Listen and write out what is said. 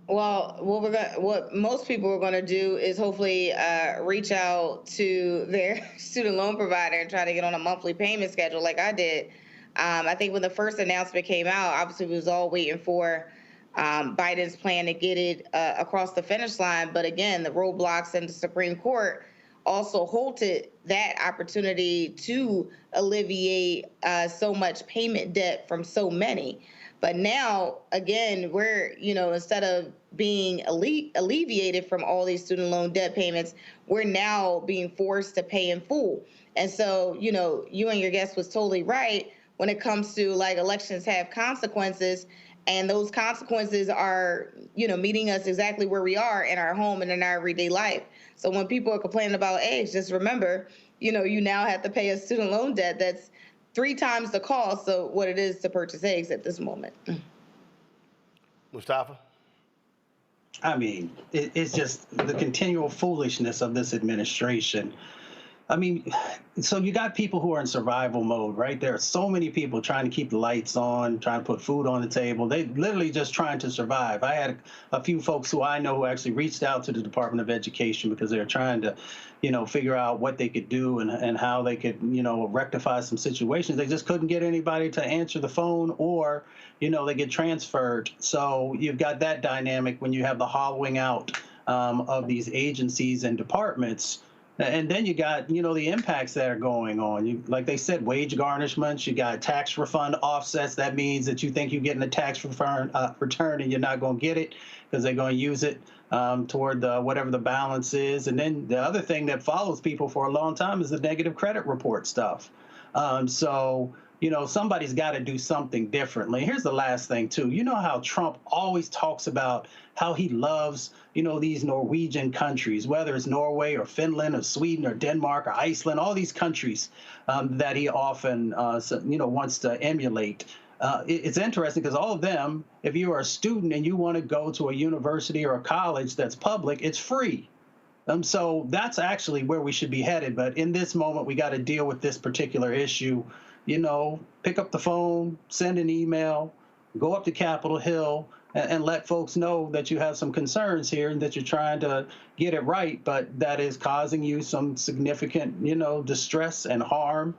Well, what most people are gonna do is hopefully reach out to their student loan provider and try to get on a monthly payment schedule, like I did. I think when the first announcement came out, obviously we was all waiting for Biden's plan to get it across the finish line. But again, the roadblocks in the Supreme Court also halted that opportunity to alleviate so much payment debt from so many. But now, again, we're, instead of being alleviated from all these student loan debt payments, we're now being forced to pay in full. And so, you and your guest was totally right when it comes to like elections have consequences, and those consequences are, meeting us exactly where we are in our home and in our everyday life. So when people are complaining about age, just remember, you now have to pay a student loan debt that's three times the cost of what it is to purchase eggs at this moment. Mustafa? I mean, it's just the continual foolishness of this administration. I mean, so you got people who are in survival mode, right? There are so many people trying to keep the lights on, trying to put food on the table. They literally just trying to survive. I had a few folks who I know who actually reached out to the Department of Education because they were trying to, figure out what they could do and how they could, rectify some situations. They just couldn't get anybody to answer the phone, or, they get transferred. So you've got that dynamic when you have the hollowing out of these agencies and departments. And then you got, the impacts that are going on. Like they said, wage garnishments, you got tax refund offsets. That means that you think you're getting a tax return and you're not going to get it because they're going to use it toward whatever the balance is. And then the other thing that follows people for a long time is the negative credit report stuff. So somebody's got to do something differently. Here's the last thing, too. You know how Trump always talks about how he loves, these Norwegian countries, whether it's Norway or Finland or Sweden or Denmark or Iceland, all these countries that he often, wants to emulate. It's interesting because all of them, if you are a student and you want to go to a university or a college that's public, it's free. So that's actually where we should be headed. But in this moment, we got to deal with this particular issue. Pick up the phone, send an email, go up to Capitol Hill and let folks know that you have some concerns here and that you're trying to get it right, but that is causing you some significant, distress and harm.